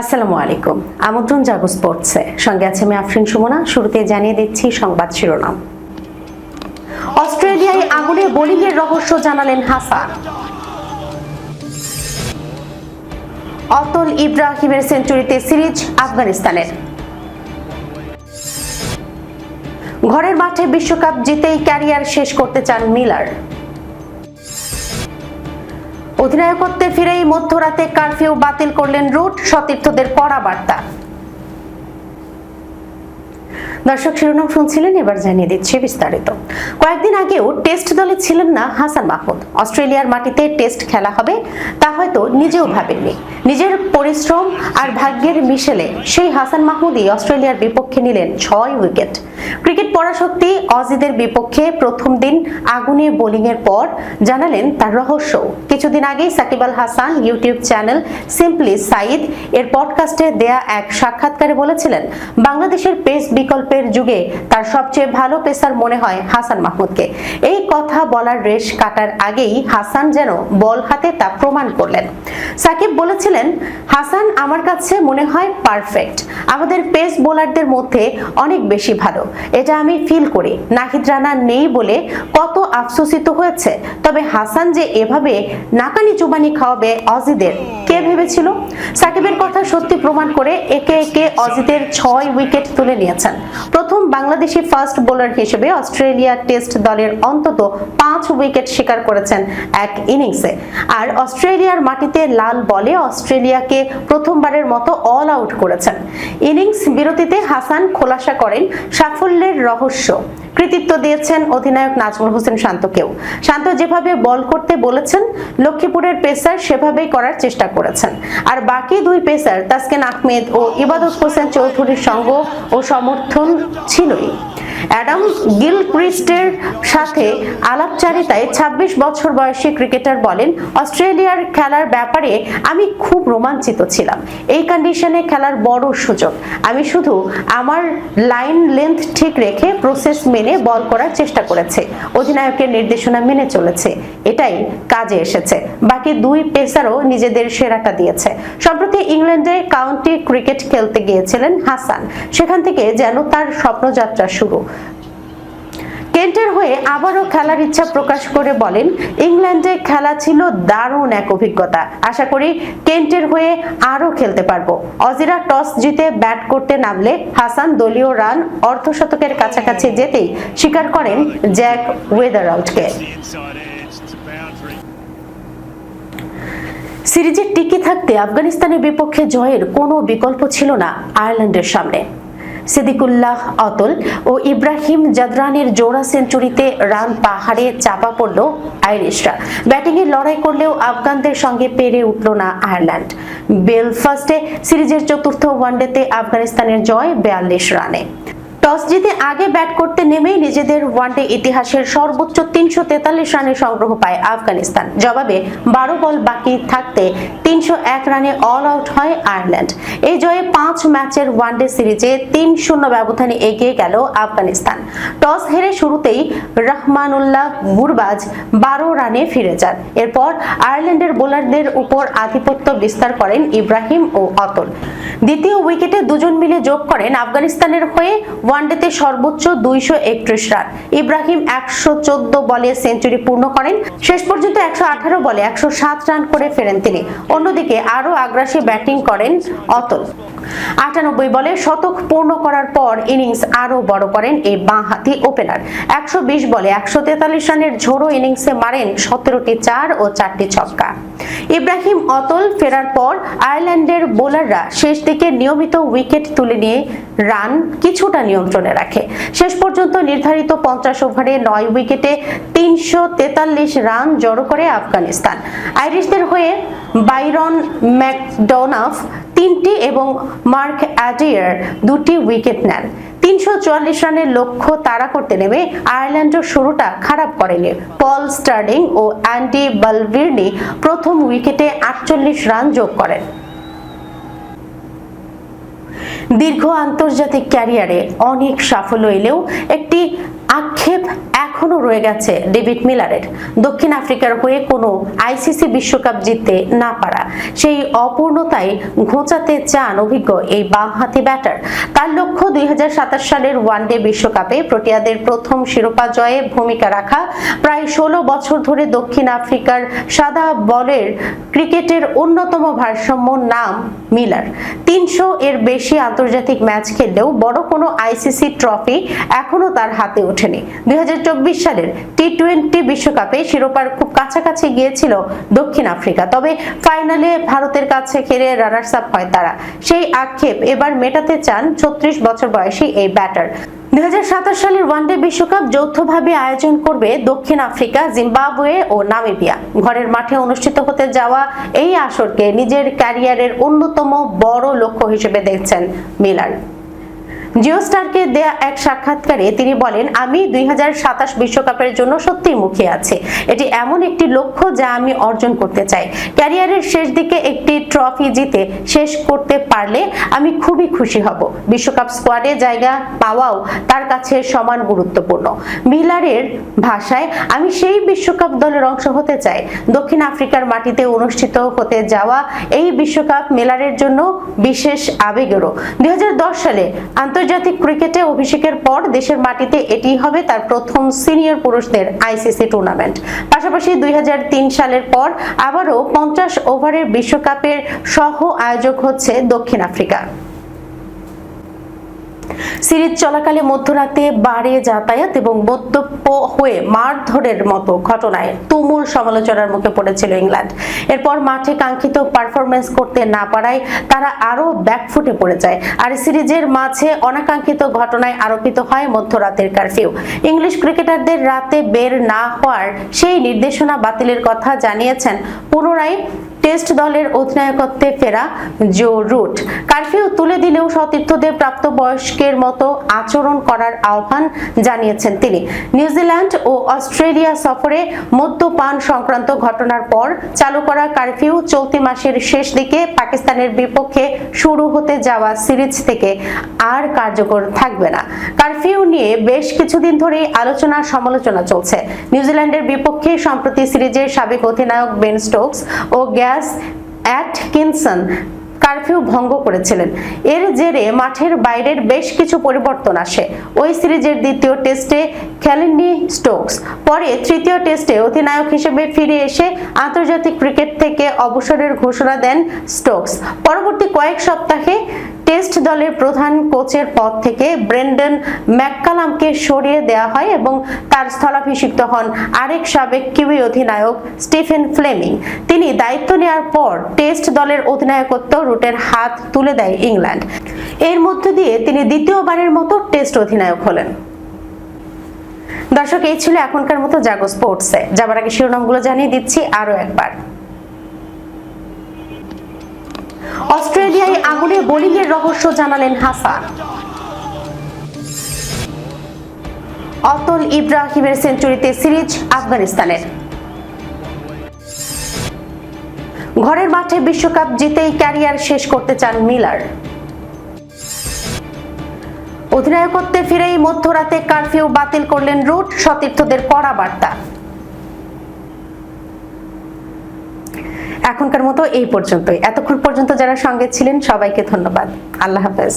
আসসালামু আলাইকুম। আমন্ত্রণ জাগো স্পোর্টসে, সঙ্গে আছে আমি আফরিন সুমনা। শুরুতে জানিয়ে দিচ্ছি সংবাদ শিরোনাম। অস্ট্রেলিয়ায় আগুনে বোলিং এর রহস্য জানালেন হাসান। অতল ইব্রাহিমের সেঞ্চুরিতে সিরিজ আফগানিস্তানের। ঘরের মাঠে বিশ্বকাপ জিতেই ক্যারিয়ার শেষ করতে চান মিলার। অধিনায়কত্বে ফিরেই মধ্যরাতে কারফিউ বাতিল করলেন রুট, সতীর্থদের কড়া বার্তা। দর্শক, শিরোনাম শুনছিলেন, এবার জানিয়ে দিচ্ছি বিস্তারিত। কয়েকদিন আগেও টেস্ট দলে ছিলেন না হাসান মাহমুদ। অস্ট্রেলিয়ার মাটিতে টেস্ট খেলা হবে তা হয়তো নিজেও ভাবেননি। নিজের পরিশ্রম আর ভাগ্যের মিশেলে সেই হাসান মাহমুদই অস্ট্রেলিয়ার বিপক্ষে নিলেন 6 উইকেট। ক্রিকেট পরাশক্তি অজিদের বিপক্ষে প্রথম দিন আগুনে বোলিংয়ের পর জানালেন তার রহস্য। কিছুদিন আগেই Shakib Al Hasan YouTube channel simply Sayed এর পডকাস্টে দেয়া এক সাক্ষাৎকারে বলেছিলেন, বাংলাদেশের পেস বিকল্পের যুগে তার সবচেয়ে ভালো পেসার মনে হয় হাসান মাহমুদকে। এই কথা বলার রেশ কাটার আগেই হাসান যেন বল হাতে তা প্রমাণ করলেন। সাকিব বলেছিলেন, হাসান আমার কাছে মনে হয় পারফেক্ট, আমাদের পেস বোলারদের মধ্যে অনেক বেশি ভালো, এটা আমি ফিল করি। নাহিদ রানা নেই বলে কত আফসোসিত হয়েছে, তবে হাসান যে এভাবে নাকানি চুবানি খাওয়াবে অজিদের কে ভেবেছিল। সাকিবের কথা সত্যি প্রমাণ করে একে একে অজিদের 6 উইকেট তুলে নিয়েছেন। প্রথম বাংলাদেশি ফাস্ট বোলার হিসেবে অস্ট্রেলিয়া টেস্ট দলের অন্তত 5 উইকেট শিকার করেছেন এক ইনিংসে। আর অস্ট্রেলিয়ার মাটিতে লাল বলে অস্ট্রেলিয়াকে প্রথমবারের মতো অল আউট করেছেন। ইনিংস বিরতিতে হাসান খোলাসা করেন সাফল্যের রহস্য। কৃতিত্ব দিয়েছেন অধিনায়ক নাজমুল হোসেন শান্তকেও। শান্ত যেভাবে বল করতে বলেছেন লক্ষ্মীপুরের পেসার সেভাবেই করার চেষ্টা করেছেন। আর বাকি দুই পেসার তাসকিন আহমেদ ও ইবাদত হোসেন চৌধুরীর সঙ্গ ও সমর্থন ছিলই। অ্যাডাম গিলক্রিস্টের সাথে আলাপচারিতায় 26 বছর বয়সী ক্রিকেটার বলেন, অস্ট্রেলিয়ার খেলার ব্যাপারে আমি খুব রোমাঞ্চিত ছিলাম। এই কন্ডিশনে খেলার বড় সুযোগ। আমি শুধু আমার লাইন লেন্থ ঠিক রেখে প্রসেস মেনে বল করার চেষ্টা করেছে, অধিনায়কের নির্দেশনা মেনে চলেছে, এটাই কাজে এসেছে। বাকি দুই পেসারও নিজেদের সেরাটা দিয়েছে। সম্প্রতি ইংল্যান্ডে কাউন্টি ক্রিকেট খেলতে গিয়েছিলেন হাসান, সেখান থেকে যেন তার স্বপ্নযাত্রা শুরু। কেন্টের হয়ে আবারও খেলার ইচ্ছা প্রকাশ করে বলেন, ইংল্যান্ডে খেলা ছিল দারুণ এক অভিজ্ঞতা, আশা করি কেন্টের হয়ে আরো খেলতে পারবো। অজিরা টস জিতে ব্যাট করতে নামলে হাসান দলীয় রান অর্ধশতকের কাছাকাছি যেতেই স্বীকার করেন জ্যাক ওয়েদারআউটকে। সিরিজে টিকে থাকতে আফগানিস্তানের বিপক্ষে জয়ের কোনো বিকল্প ছিল না আয়ারল্যান্ডের সামনে। সিদ্দিকুল্লাহ অতল ও ইব্রাহিম জাদরানের জোড়া সেঞ্চুরিতে রান পাহাড়ে চাপা পড়ল আইরিশরা। ব্যাটিংয়ে লড়াই করলেও আফগানদের সঙ্গে পেরে উঠল না আয়ারল্যান্ড। বেলফাস্টে সিরিজের চতুর্থ ওয়ানডেতে আফগানিস্তানের জয় 42 রানে। টস জিতে আগে ব্যাট করতে নেমেই নিজেদের ওয়ানডে ইতিহাসের সর্বোচ্চ 343 রানের সংগ্রহ পায় আফগানিস্তান। জবাবে 12 বল বাকি থাকতে 301 রানে অল আউট হয় আয়ারল্যান্ড। এই জয়ে 5 ম্যাচের ওয়ানডে সিরিজে 3-0 ব্যবধানে এগিয়ে গেল আফগানিস্তান। টস হেরে শুরুতেই রহমানুল্লাহ গুরবাজ 12 রানে ফিরে যান। এরপর আয়ারল্যান্ডের বোলারদের উপর আধিপত্য বিস্তার করেন ইব্রাহিম ও অতল। দ্বিতীয় উইকেটে দুজন মিলে যোগ করেন আফগানিস্তানের হয়ে ওয়ানডেতে সর্বোচ্চ 231 রান। ইব্রাহিম 114 বলে সেঞ্চুরি পূর্ণ করেন। শেষ পর্যন্ত 118 বলে 107 রান করে ফেরেন তিনি। অন্যদিকে আরো আগ্রাসী ব্যাটিং করেন অতল। 98 বলে শতক পূর্ণ করার পর ইনিংস আরো বড় করেন এই বাঁহাতি ওপেনার। 120 বলে 143 রানের ঝোড়ো ইনিংসে মারেন 17টি 4 ও 4টি ছক্কা। ইব্রাহিম অতল ফেরার পর আয়ারল্যান্ডের বোলাররা শেষ দিকে নিয়মিত উইকেট তুলে নিয়ে রান কিছুটা নিয়ন্ত্রণে রাখে। শেষ পর্যন্ত নির্ধারিত 50 ওভারে 9 উইকেটে 343 রান জড়ো করে আফগানিস্তান। আইরিশদের হয়ে বাইরন ম্যাকডোনাফ 3টি এবং মার্ক অ্যাডিয়ার 2টি উইকেট নেন। 344 রানের লক্ষ্য তাড়া করতে নেমে আয়ারল্যান্ডও শুরুটা খারাপ করেনি। পল স্টার্লিং ও অ্যান্ডি বালভির্নি প্রথম উইকেটে 48 রান যোগ করেন। দীর্ঘ আন্তর্জাতিক ক্যারিয়ারে অনেক সাফল্য এলেও একটি আক্ষেপ এখনো রয়ে গেছে ডেভিড মিলারের। দক্ষিণ আফ্রিকার হয়ে কোনো আইসিসি বিশ্বকাপ জিততে না পারা, সেই অপূর্ণতায় ঘোচাতে চান অভিজ্ঞ এই বামহাতি ব্যাটার। তার লক্ষ্য 2027 সালের ওয়ানডে বিশ্বকাপে প্রোটিয়াদের প্রথম শিরোপা জয়ে ভূমিকা রাখা। প্রায় 16 বছর ধরে দক্ষিণ আফ্রিকার সাদা বলের ক্রিকেটের অন্যতম ভারসাম্য নাম মিলার। 300 এর বেশি আন্তর্জাতিক ম্যাচ খেললেও বড় কোনো আইসিসি ট্রফি এখনো তার হাতে ওঠেনি। 2024 সালের টি-20 বিশ্বকাপে শিরোপার খুব কাছাকাছি গিয়েছিল দক্ষিণ আফ্রিকা, তবে ফাইনালে ভারতের কাছে হেরে রানার্স আপ হয় তারা। সেই আক্ষেপ এবার মেটাতে চান 36 বছর বয়সী এই ব্যাটার। 2027 সালের ওয়ানডে বিশ্বকাপ যৌথভাবে আয়োজন করবে দক্ষিণ আফ্রিকা, জিম্বাবুয়ে ও নামিবিয়া। ঘরের মাঠে অনুষ্ঠিত হতে যাওয়া এই আসরকে নিজের ক্যারিয়ারের অন্যতম বড় লক্ষ্য হিসেবে দেখছেন মিলার। জিও স্টারকে দেয়া এক সাক্ষাৎকারে তিনি বলেন, আমি 2027 বিশ্বকাপের জন্য সত্যিই মুখিয়ে আছি। এটি এমন একটি লক্ষ্য যা আমি অর্জন করতে চাই। ক্যারিয়ারের শেষ দিকে একটি ট্রফি জিতে শেষ করতে পারলে আমি খুবই খুশি হব। বিশ্বকাপ স্কোয়াডে জায়গা পাওয়াও তার কাছে সমান গুরুত্বপূর্ণ। মিলারের ভাষায়, আমি সেই বিশ্বকাপ দলের অংশ হতে চাই। দক্ষিণ আফ্রিকার মাটিতে অনুষ্ঠিত হতে যাওয়া এই বিশ্বকাপ মিলারের জন্য বিশেষ আবেগেরও। 2010 সালে আন্তর্জাতিক ক্রিকেটে অভিষেকের পর দেশের মাটিতে এটি হবে তার প্রথম সিনিয়র পুরুষদের আইসিসি টুর্নামেন্ট। পাশাপাশি 2003 সালের পর আবারও 50 ওভারের বিশ্বকাপের সহ আয়োজক হচ্ছে দক্ষিণ আফ্রিকা। সিরিজ চলাকালে মধ্যরাতে বারে যাতায়াত এবং মদ্যপ হয়ে মারধরের মতো ঘটনায় তুমুল সমালোচনার মুখে পড়েছিল ইংল্যান্ড। এরপর মাঠে কাঙ্ক্ষিত পারফরমেন্স করতে না পারায় তারা আরো ব্যাকফুটে পড়ে যায়। আর সিরিজের মাঝে অনাকাঙ্ক্ষিত ঘটনায় আরোপিত হয় মধ্যরাতের কারফিউ। ইংলিশ ক্রিকেটারদের রাতে বের না হওয়ার সেই নির্দেশনা বাতিলের কথা জানিয়েছেন পুনরায় টেস্ট দলের অধিনায়কত্বে ফেরা জো রুট। কারফিউ তুলে দিলেও সতীর্থদের প্রাপ্তবয়স্কের মতো আচরণ করার আহ্বান জানিয়েছেন তিনি। নিউজিল্যান্ড ও অস্ট্রেলিয়া সফরে মদ্যপান সংক্রান্ত ঘটনার পর চালু করা কারফিউ চলতি মাসের শেষ দিকে পাকিস্তানের বিপক্ষে শুরু হতে যাওয়া সিরিজ থেকে আর কার্যকর থাকবে না। কারফিউ নিয়ে বেশ কিছুদিন ধরেই আলোচনা সমালোচনা চলছে। নিউজিল্যান্ডের বিপক্ষে সম্প্রতি সিরিজের সাবেক অধিনায়ক বেন স্টোকস ও অ্যাটকিনসন কারফিউ ভঙ্গ করেছিলেন। এর জেরে মাঠের বাইরের বেশ কিছু পরিবর্তন আসে। ওই সিরিজের দ্বিতীয় টেস্টে খেলেননি স্টোকস। পরে তৃতীয় টেস্টে অধিনায়ক হিসেবে ফিরে এসে আন্তর্জাতিক ক্রিকেট থেকে অবসরের ঘোষণা দেন স্টোকস। পরবর্তী কয়েক সপ্তাহে টেস্ট দলের প্রধান কোচের পদ থেকে ব্রেন্ডন ম্যাককালামকে সরিয়ে দেওয়া হয় এবং তার স্থলাভিষিক্ত হন আরেক সাবেক কিউই অধিনায়ক স্টিফেন ফ্লেমিং। তিনি দায়িত্ব নেওয়ার পর টেস্ট দলের অধিনায়কত্ব রুটের হাত তুলে দেয় ইংল্যান্ড। এর মধ্য দিয়ে তিনি দ্বিতীয়বারের মতো টেস্ট অধিনায়ক হলেন। দর্শক, এই ছিল এখনকার মতো জাগো স্পোর্টসে। যাবার আগে শিরোনামগুলো জানিয়ে দিচ্ছি আরো একবার। অস্ট্রেলিয়ায় আগুনে বোলিংয়ের রহস্য জানালেন হাসান। অতল ইব্রাহিমের সেঞ্চুরিতে সিরিজ আফগানিস্তানের। ঘরের মাঠে বিশ্বকাপ জিতেই ক্যারিয়ার শেষ করতে চান মিলার। অধিনায়কত্বে ফিরেই মধ্যরাতে কারফিউ বাতিল করলেন রুট, সতীর্থদের কড়া বার্তা। এখনকার মতো এই পর্যন্তই। এতক্ষণ পর্যন্ত যারা সঙ্গে ছিলেন সবাইকে ধন্যবাদ। আল্লাহ হাফেজ।